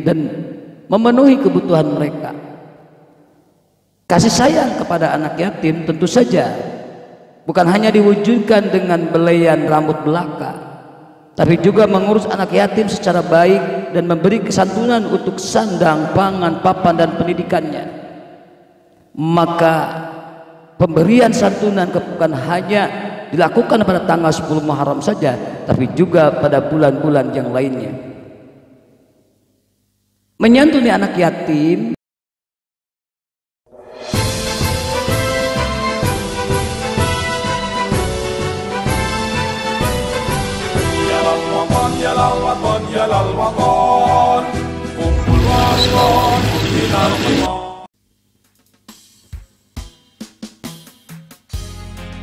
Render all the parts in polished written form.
dan memenuhi kebutuhan mereka. Kasih sayang kepada anak yatim tentu saja bukan hanya diwujudkan dengan belayan rambut belaka, tapi juga mengurus anak yatim secara baik dan memberi kesantunan untuk sandang, pangan, papan dan pendidikannya. Maka pemberian santunan bukan hanya dilakukan pada tanggal 10 Muharram saja, tapi juga pada bulan-bulan yang lainnya. Menyantuni anak yatim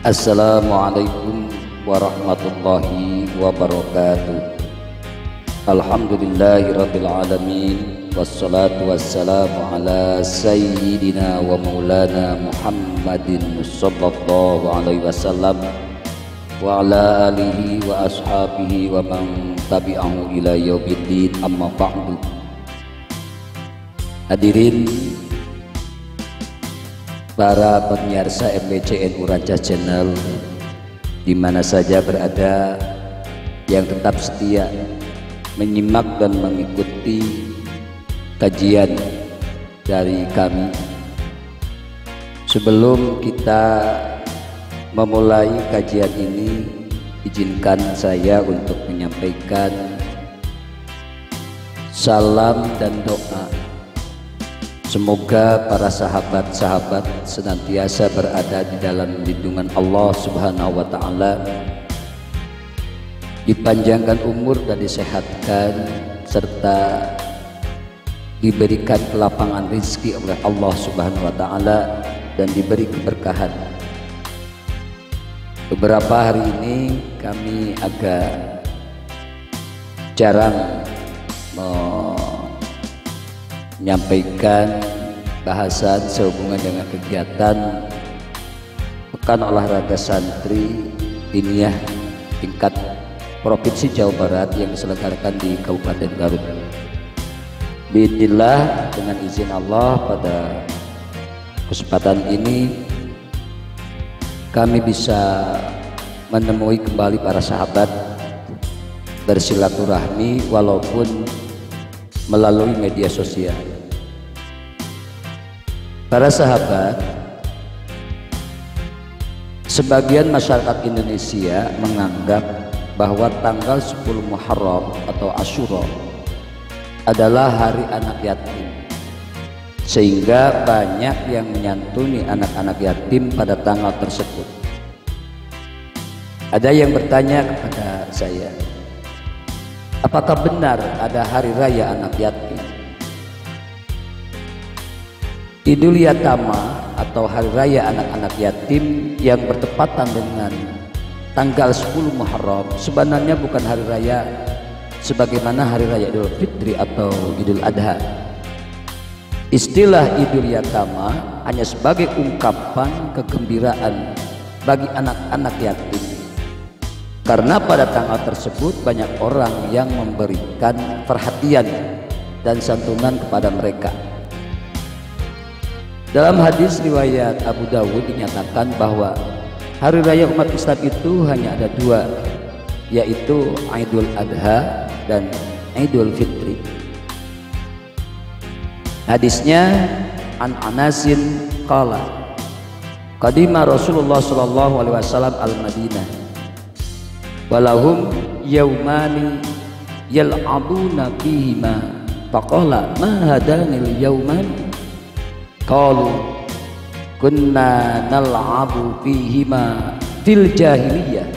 Assalamualaikum warahmatullahi wabarakatuh. Alhamdulillahirabbil alamin, wassalatu wassalamu ala sayyidina wa maulana Muhammadin sallallahu alaihi wasallam wa ala alihi wa ashabihi wa man tabi'ahu ila yaumiddin, amma ba'du. Hadirin para pemirsa MBCNU Rancah Channel di mana saja berada, yang tetap setia menyimak dan mengikuti kajian dari kami. Sebelum kita memulai kajian ini, izinkan saya untuk menyampaikan salam dan doa. Semoga para sahabat-sahabat senantiasa berada di dalam lindungan Allah Subhanahu wa Ta'ala, dipanjangkan umur dan disehatkan, serta diberikan kelapangan rezeki oleh Allah Subhanahu wa Ta'ala dan diberi keberkahan. Beberapa hari ini kami agak jarang menyampaikan bahasan sehubungan dengan kegiatan Pekan Olahraga Santri Diniyah tingkat Provinsi Jawa Barat yang diselenggarakan di Kabupaten Garut. Bismillah, dengan izin Allah, pada kesempatan ini kami bisa menemui kembali para sahabat, bersilaturahmi walaupun melalui media sosial. Para sahabat, sebagian masyarakat Indonesia menganggap bahwa tanggal 10 Muharram atau Asyura adalah hari anak yatim, sehingga banyak yang menyantuni anak-anak yatim pada tanggal tersebut. Ada yang bertanya kepada saya, apakah benar ada hari raya anak yatim? Idul Yatama atau hari raya anak-anak yatim yang bertepatan dengan tanggal 10 Muharram sebenarnya bukan hari raya sebagaimana hari raya Idul Fitri atau Idul Adha. Istilah Idul Yatama hanya sebagai ungkapan kegembiraan bagi anak-anak yatim, karena pada tanggal tersebut banyak orang yang memberikan perhatian dan santunan kepada mereka. Dalam hadis riwayat Abu Dawud dinyatakan bahwa hari raya umat Islam itu hanya ada dua, yaitu Idul Adha dan Idul Fitri. Hadisnya an Anasin qala qadima Rasulullah sallallahu alaihi wasallam al-Madinah walahum yaumani yal'abuna fihima faqala ma hadanil yauman qalu kunna nal'abu fihima fil jahiliyah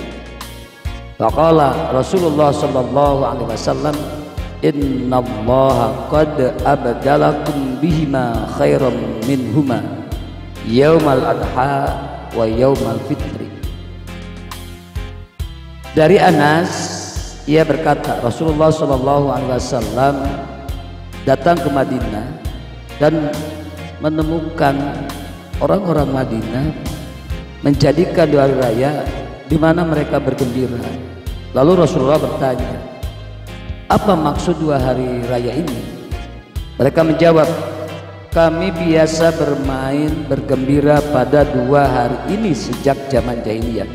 faqala Rasulullah sallallahu alaihi wasallam innallaha qad abdalakum bihima khairan minhuma yaumal adha wa yaumal fitri. Dari Anas, ia berkata Rasulullah sallallahu alaihi wasallam datang ke Madinah dan menemukan orang-orang Madinah menjadikan dua hari raya di mana mereka bergembira. Lalu Rasulullah bertanya, apa maksud dua hari raya ini? Mereka menjawab, kami biasa bermain bergembira pada 2 hari ini sejak zaman jahiliyah.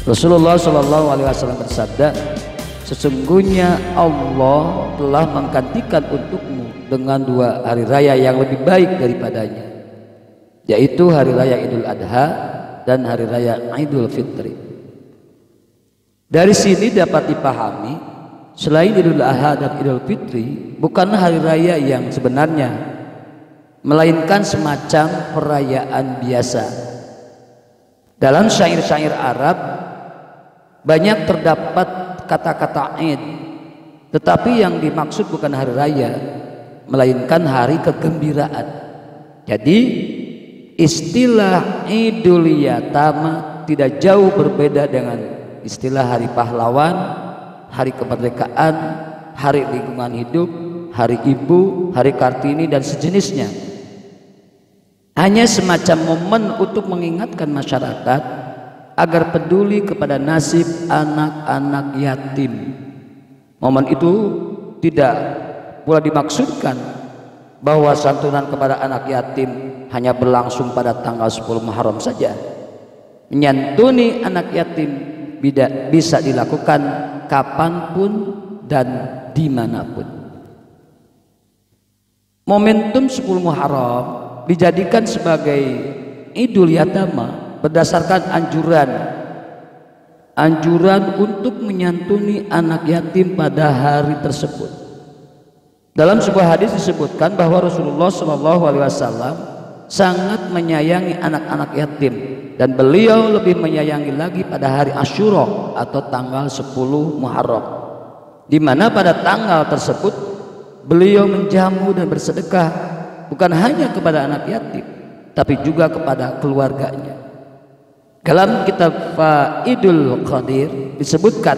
Rasulullah SAW bersabda, sesungguhnya Allah telah menggantikan untukmu dengan 2 hari raya yang lebih baik daripadanya, yaitu hari raya Idul Adha dan hari raya Idul Fitri. Dari sini dapat dipahami, selain Idul Adha dan Idul Fitri bukanlah hari raya yang sebenarnya, melainkan semacam perayaan biasa. Dalam syair-syair Arab banyak terdapat kata-kata Id, tetapi yang dimaksud bukan hari raya, melainkan hari kegembiraan. Jadi istilah Idul Yatama tidak jauh berbeda dengan istilah hari pahlawan, hari kemerdekaan, hari lingkungan hidup, hari ibu, hari Kartini dan sejenisnya. Hanya semacam momen untuk mengingatkan masyarakat agar peduli kepada nasib anak-anak yatim. Momen itu tidak pula dimaksudkan bahwa santunan kepada anak yatim hanya berlangsung pada tanggal 10 Muharram saja. Menyantuni anak yatim bisa dilakukan kapanpun dan dimanapun. Momentum 10 Muharram dijadikan sebagai Idul Yatama berdasarkan anjuran untuk menyantuni anak yatim pada hari tersebut. Dalam sebuah hadis disebutkan bahwa Rasulullah SAW sangat menyayangi anak-anak yatim, dan beliau lebih menyayangi lagi pada hari Asyura atau tanggal 10 Muharram, di mana pada tanggal tersebut beliau menjamu dan bersedekah bukan hanya kepada anak yatim tapi juga kepada keluarganya. Dalam kitab Faidul Qadir disebutkan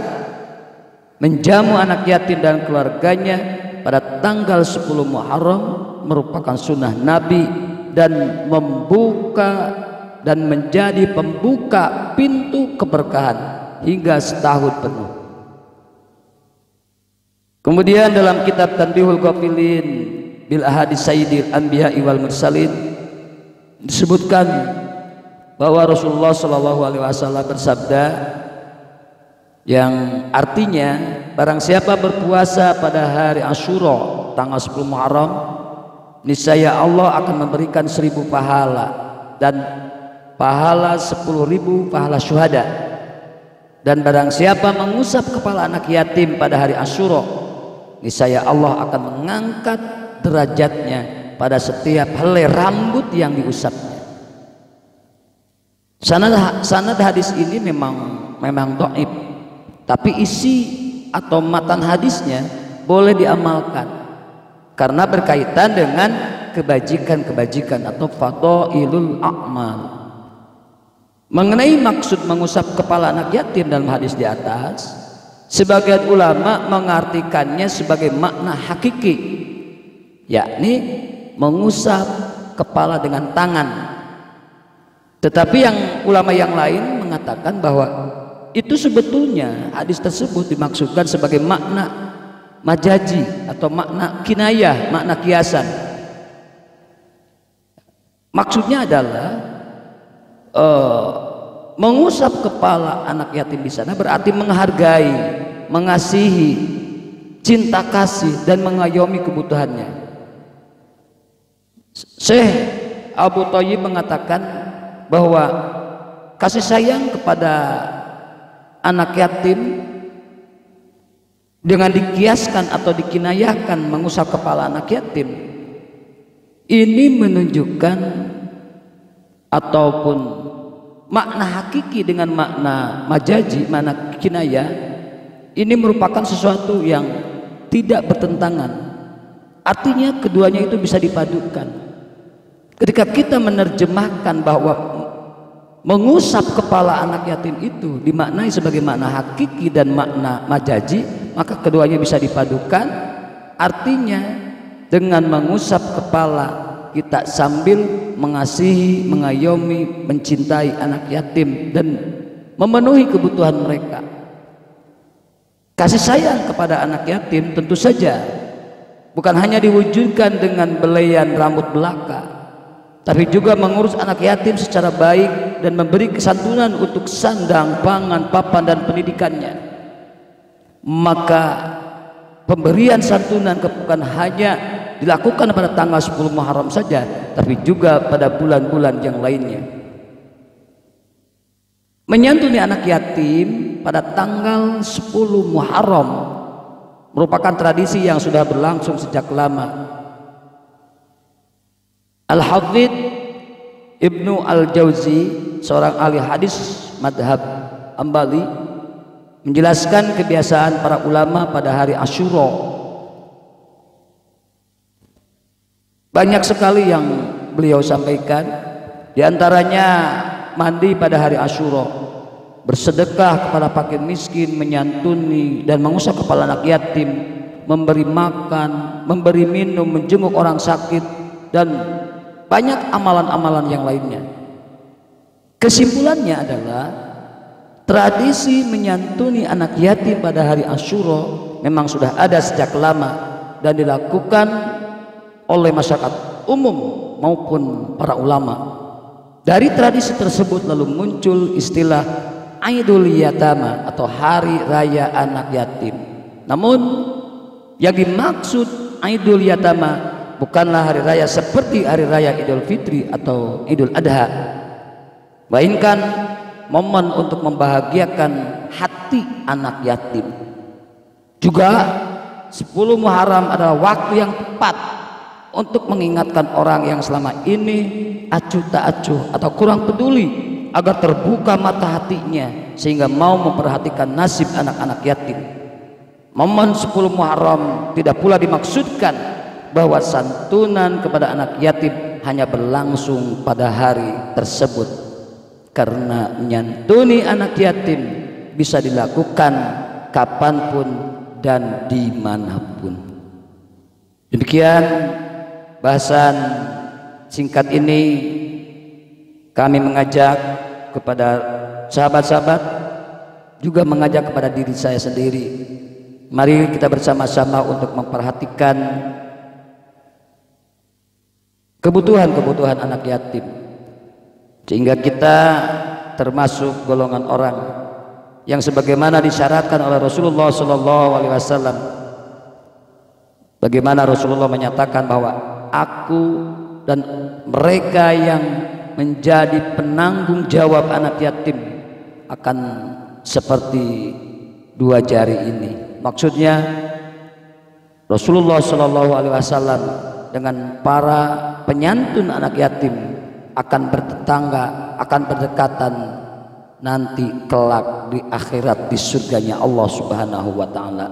menjamu anak yatim dan keluarganya pada tanggal 10 Muharram merupakan sunnah Nabi dan membuka dan menjadi pembuka pintu keberkahan hingga setahun penuh. Kemudian dalam kitab Tanbihul Ghafilin bil Ahadits Sayyidil Anbiya'i wal Mursalin disebutkan bahwa Rasulullah SAW bersabda, yang artinya barang siapa berpuasa pada hari Asyura tanggal 10 Muharram, niscaya Allah akan memberikan 1000 pahala dan pahala 10.000 pahala syuhada. Dan barang siapa mengusap kepala anak yatim pada hari Asyura, niscaya Allah akan mengangkat derajatnya pada setiap helai rambut yang diusapnya. Sanad hadis ini memang dhaif, tapi isi atau matan hadisnya boleh diamalkan karena berkaitan dengan kebajikan-kebajikan atau fadailul a'mal. Mengenai maksud mengusap kepala anak yatim dalam hadis di atas, sebagian ulama mengartikannya sebagai makna hakiki, yakni mengusap kepala dengan tangan. Tetapi yang ulama yang lain mengatakan bahwa itu sebetulnya hadis tersebut dimaksudkan sebagai makna majazi atau makna kinayah, makna kiasan. Maksudnya adalah mengusap kepala anak yatim di sana berarti menghargai, mengasihi, cinta kasih dan mengayomi kebutuhannya. Syekh Abu Thayyib mengatakan bahwa kasih sayang kepada anak yatim dengan dikiaskan atau dikinayahkan mengusap kepala anak yatim ini menunjukkan ataupun makna hakiki dengan makna majazi, makna kinayah, ini merupakan sesuatu yang tidak bertentangan. Artinya keduanya itu bisa dipadukan. Ketika kita menerjemahkan bahwa mengusap kepala anak yatim itu dimaknai sebagai makna hakiki dan makna majazi, maka keduanya bisa dipadukan. Artinya dengan mengusap kepala kita sambil mengasihi, mengayomi, mencintai anak yatim dan memenuhi kebutuhan mereka. Kasih sayang kepada anak yatim tentu saja bukan hanya diwujudkan dengan belayan rambut belaka, tapi juga mengurus anak yatim secara baik dan memberi kesantunan untuk sandang, pangan, papan, dan pendidikannya. Maka pemberian santunan bukan hanya dilakukan pada tanggal 10 Muharram saja, tapi juga pada bulan-bulan yang lainnya. Menyantuni anak yatim pada tanggal 10 Muharram merupakan tradisi yang sudah berlangsung sejak lama. Al-Hafidz Ibnu Al-Jauzi, seorang ahli hadis madhab Hambali, menjelaskan kebiasaan para ulama pada hari Asyura. Banyak sekali yang beliau sampaikan, diantaranya mandi pada hari Asyura, bersedekah kepada fakir miskin, menyantuni dan mengusap kepala anak yatim, memberi makan, memberi minum, menjenguk orang sakit, dan banyak amalan-amalan yang lainnya. Kesimpulannya adalah tradisi menyantuni anak yatim pada hari Asyura memang sudah ada sejak lama dan dilakukan oleh masyarakat umum maupun para ulama. Dari tradisi tersebut lalu muncul istilah Aidul Yatama atau Hari Raya Anak Yatim. Namun yang dimaksud Aidul Yatama bukanlah hari raya seperti hari raya Idul Fitri atau Idul Adha, melainkan momen untuk membahagiakan hati anak yatim. Juga 10 Muharram adalah waktu yang tepat untuk mengingatkan orang yang selama ini acuh tak acuh atau kurang peduli agar terbuka mata hatinya sehingga mau memperhatikan nasib anak-anak yatim. Momen 10 Muharram tidak pula dimaksudkan bahwa santunan kepada anak yatim hanya berlangsung pada hari tersebut, karena menyantuni anak yatim bisa dilakukan kapanpun dan dimanapun. Demikian bahasan singkat ini, kami mengajak kepada sahabat-sahabat, juga mengajak kepada diri saya sendiri. Mari kita bersama-sama untuk memperhatikan kebutuhan-kebutuhan anak yatim, sehingga kita termasuk golongan orang yang sebagaimana disyaratkan oleh Rasulullah SAW. Bagaimana Rasulullah menyatakan bahwa aku dan mereka yang menjadi penanggung jawab anak yatim akan seperti dua jari ini. Maksudnya Rasulullah SAW dengan para penyantun anak yatim akan bertetangga, akan berdekatan nanti kelak di akhirat di surganya Allah Subhanahu wa taala.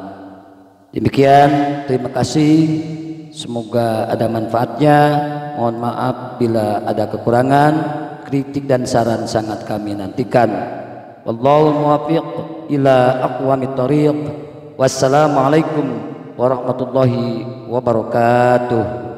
Demikian, terima kasih, semoga ada manfaatnya. Mohon maaf bila ada kekurangan, kritik dan saran sangat kami nantikan. Wallahul muwaffiq ila aqwamit thoriq. Wassalamualaikum warahmatullahi wabarakatuh.